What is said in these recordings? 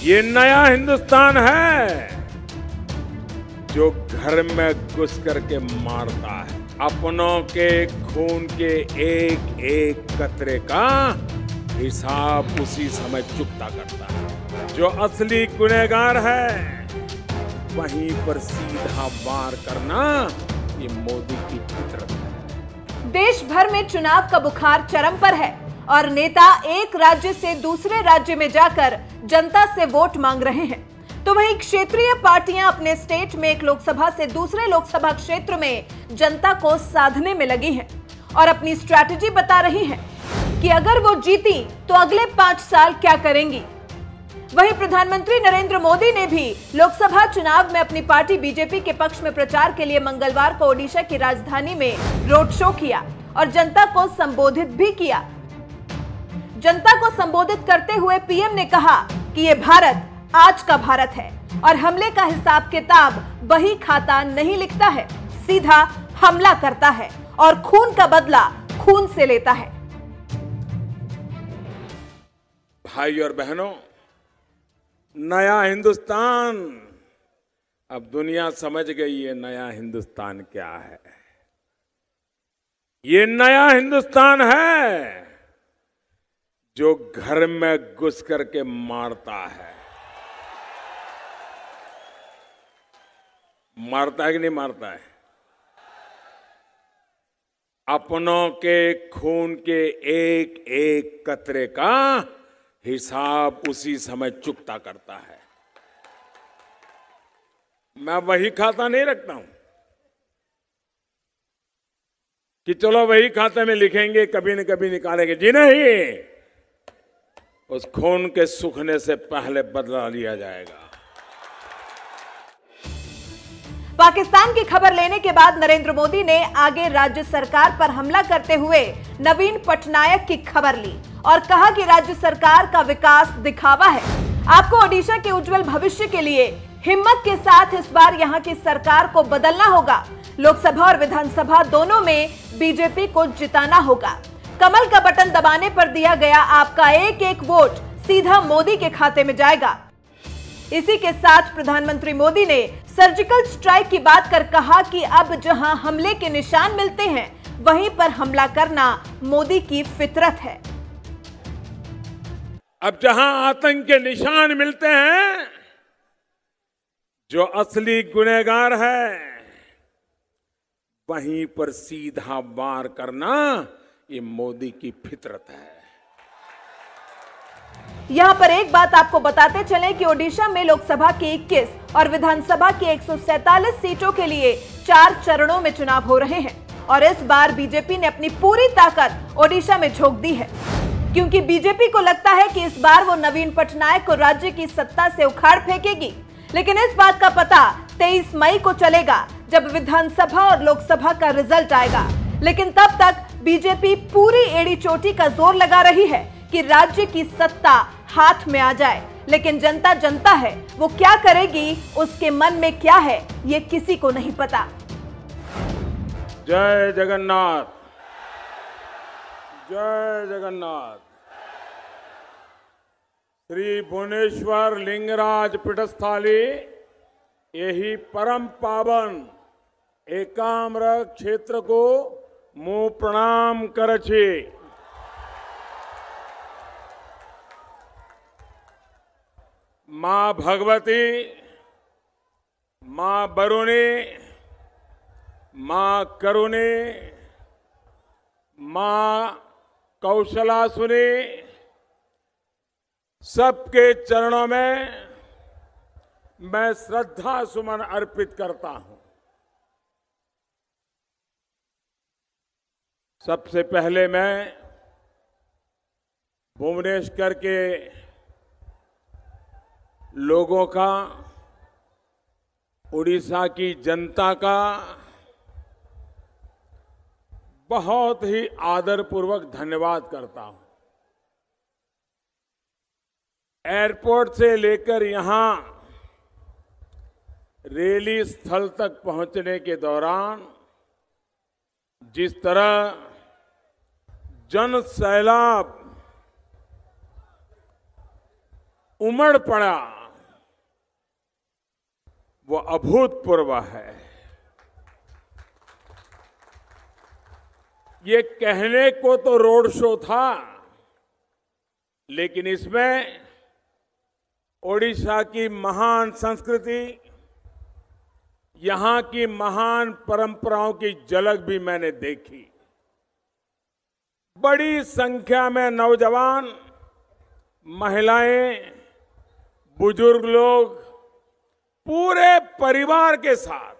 ये नया हिंदुस्तान है जो घर में घुस करके मारता है, अपनों के खून के एक एक कतरे का हिसाब उसी समय चुकता करता है। जो असली गुनहगार है वहीं पर सीधा वार करना ये मोदी की फितरत है। देश भर में चुनाव का बुखार चरम पर है और नेता एक राज्य से दूसरे राज्य में जाकर जनता से वोट मांग रहे हैं, तो वहीं क्षेत्रीय पार्टियां अपने स्टेट में एक लोकसभा से दूसरे लोकसभा क्षेत्र में जनता को साधने में लगी हैं और अपनी स्ट्रैटेजी बता रही हैं कि अगर वो जीती तो अगले 5 साल क्या करेंगी। वहीं प्रधानमंत्री नरेंद्र मोदी ने भी लोकसभा चुनाव में अपनी पार्टी बीजेपी के पक्ष में प्रचार के लिए मंगलवार को ओडिशा की राजधानी में रोड शो किया और जनता को संबोधित भी किया। जनता को संबोधित करते हुए पीएम ने कहा कि ये भारत आज का भारत है और हमले का हिसाब किताब बही खाता नहीं लिखता है, सीधा हमला करता है और खून का बदला खून से लेता है। भाई और बहनों, नया हिंदुस्तान, अब दुनिया समझ गई है नया हिंदुस्तान क्या है। ये नया हिंदुस्तान है जो घर में घुस करके मारता है। मारता है कि नहीं मारता है? अपनों के खून के एक एक कतरे का हिसाब उसी समय चुकता करता है। मैं वही खाता नहीं रखता हूं कि चलो वही खाते में लिखेंगे, कभी न कभी निकालेंगे। जी नहीं, उस खून के सूखने से पहले बदला लिया जाएगा। पाकिस्तान की खबर लेने के बाद नरेंद्र मोदी ने आगे राज्य सरकार पर हमला करते हुए नवीन पटनायक की खबर ली और कहा कि राज्य सरकार का विकास दिखावा है। आपको ओडिशा के उज्जवल भविष्य के लिए हिम्मत के साथ इस बार यहां की सरकार को बदलना होगा। लोकसभा और विधानसभा दोनों में बीजेपी को जिताना होगा। कमल का बटन दबाने पर दिया गया आपका एक एक वोट सीधा मोदी के खाते में जाएगा। इसी के साथ प्रधानमंत्री मोदी ने सर्जिकल स्ट्राइक की बात कर कहा कि अब जहां हमले के निशान मिलते हैं वहीं पर हमला करना मोदी की फितरत है। अब जहां आतंक के निशान मिलते हैं, जो असली गुनहगार है वहीं पर सीधा वार करना ये मोदी की फितरत है। यहां पर एक बात आपको बताते चलें कि ओडिशा में लोकसभा की 21 और विधानसभा की 147 सीटों के लिए 4 चरणों में चुनाव हो रहे हैं और इस बार बीजेपी ने अपनी पूरी ताकत ओडिशा में झोंक दी है, क्योंकि बीजेपी को लगता है कि इस बार वो नवीन पटनायक को राज्य की सत्ता से उखाड़ फेंकेगी। लेकिन इस बात का पता 23 मई को चलेगा, जब विधानसभा और लोकसभा का रिजल्ट आएगा। लेकिन तब तक बीजेपी पूरी एड़ी चोटी का जोर लगा रही है कि राज्य की सत्ता हाथ में आ जाए। लेकिन जनता जनता है, वो क्या करेगी, उसके मन में क्या है, ये किसी को नहीं पता। जय जगन्नाथ, जय जगन्नाथ। श्री भुवनेश्वर लिंगराज पीठस्थली यही परम पावन एकाम्र क्षेत्र को मुंह प्रणाम करछी। मां भगवती, मां बरुणी, मां करुणी, मां कौशलासुनी, सबके चरणों में मैं श्रद्धा सुमन अर्पित करता हूं। सबसे पहले मैं भुवनेश्वर के लोगों का, उड़ीसा की जनता का बहुत ही आदरपूर्वक धन्यवाद करता हूं। एयरपोर्ट से लेकर यहां रैली स्थल तक पहुंचने के दौरान जिस तरह जन सैलाब उमड़ पड़ा वो अभूतपूर्व है। ये कहने को तो रोड शो था, लेकिन इसमें ओडिशा की महान संस्कृति, यहां की महान परंपराओं की झलक भी मैंने देखी। बड़ी संख्या में नौजवान, महिलाएं, बुजुर्ग लोग पूरे परिवार के साथ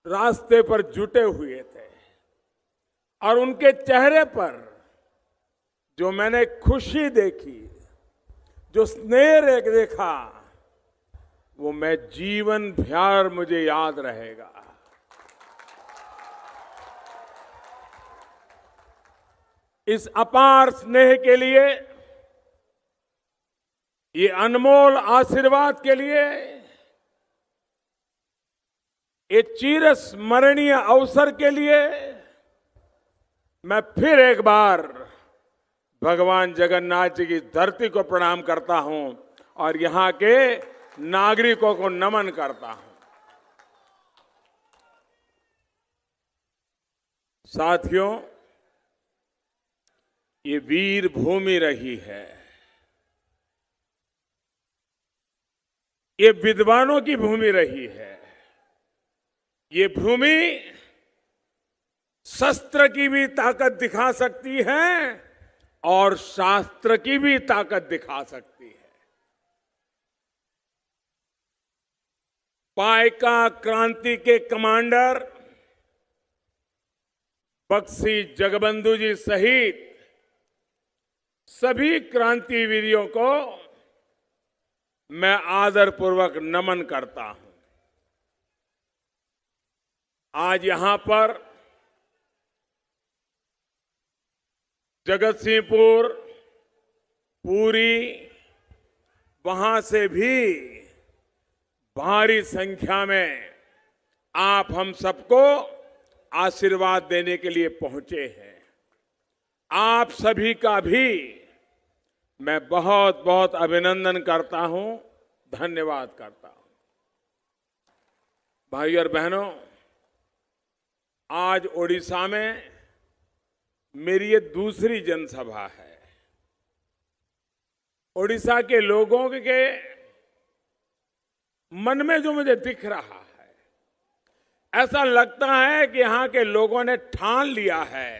रास्ते पर जुटे हुए थे और उनके चेहरे पर जो मैंने खुशी देखी, जो स्नेह देखा, वो मैं जीवन भर मुझे याद रहेगा। इस अपार स्नेह के लिए, ये अनमोल आशीर्वाद के लिए, ये चिरस्मरणीय अवसर के लिए मैं फिर एक बार भगवान जगन्नाथ जी की धरती को प्रणाम करता हूं और यहां के नागरिकों को नमन करता हूं। साथियों, ये वीर भूमि रही है, ये विद्वानों की भूमि रही है। ये भूमि शस्त्र की भी ताकत दिखा सकती है और शास्त्र की भी ताकत दिखा सकती है। पाइका क्रांति के कमांडर बख्शी जगबंधु जी सहित सभी क्रांतिवीरों को मैं आदरपूर्वक नमन करता हूं। आज यहां पर जगतसिंहपुर, पुरी, वहां से भी भारी संख्या में आप हम सबको आशीर्वाद देने के लिए पहुंचे हैं। आप सभी का भी मैं बहुत बहुत अभिनंदन करता हूं, धन्यवाद करता हूं। भाई और बहनों, आज ओडिशा में मेरी ये दूसरी जनसभा है। ओडिशा के लोगों के मन में जो मुझे दिख रहा है, ऐसा लगता है कि यहां के लोगों ने ठान लिया है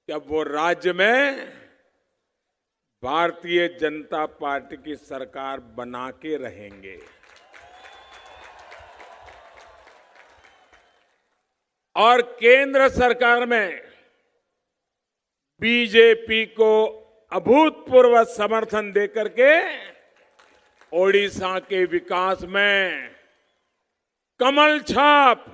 कि अब वो राज्य में भारतीय जनता पार्टी की सरकार बना के रहेंगे। और केंद्र सरकार में बीजेपी को अभूतपूर्व समर्थन देकर के ओडिशा के विकास में कमल छाप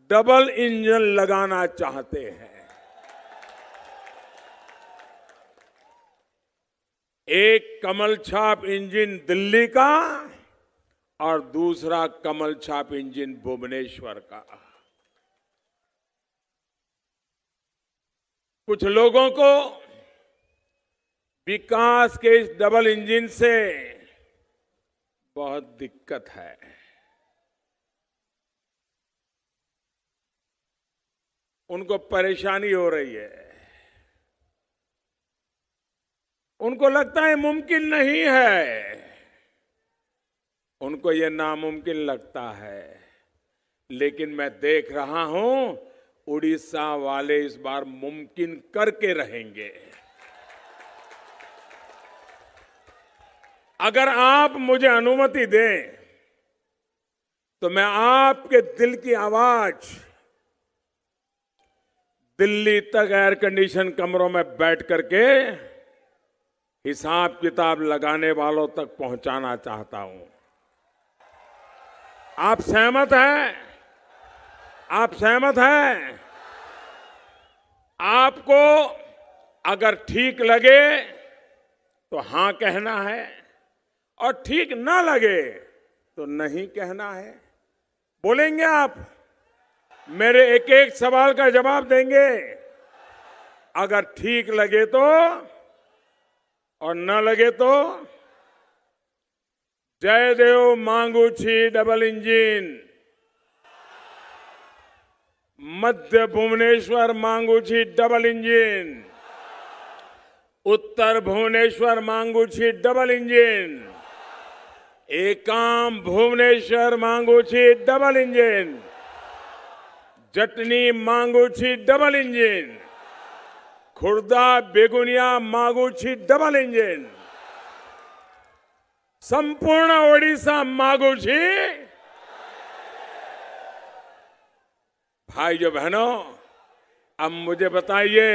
डबल इंजन लगाना चाहते हैं। एक कमल छाप इंजन दिल्ली का और दूसरा कमल छाप इंजन भुवनेश्वर का। कुछ लोगों को विकास के इस डबल इंजन से बहुत दिक्कत है। उनको परेशानी हो रही है। उनको लगता है मुमकिन नहीं है, उनको यह नामुमकिन लगता है। लेकिन मैं देख रहा हूं, उड़ीसा वाले इस बार मुमकिन करके रहेंगे। अगर आप मुझे अनुमति दें तो मैं आपके दिल की आवाज दिल्ली तक एयर कंडीशन कमरों में बैठ करके हिसाब किताब लगाने वालों तक पहुंचाना चाहता हूं। आप सहमत हैं? आप सहमत हैं? आपको अगर ठीक लगे तो हां कहना है और ठीक ना लगे तो नहीं कहना है। बोलेंगे आप? मेरे एक एक सवाल का जवाब देंगे? अगर ठीक लगे तो और न लगे तो जयदेव मांगूची डबल इंजन, मध्य भुवनेश्वर मांगूची डबल इंजन, उत्तर भुवनेश्वर मांगूची डबल इंजन, एकाम भुवनेश्वर मांगूची डबल इंजन, जटनी मांगूची डबल इंजन, खुर्दा बेगुनिया मांगूची डबल इंजन, संपूर्ण ओडिशा मांगूची। भाइयों बहनों, अब मुझे बताइए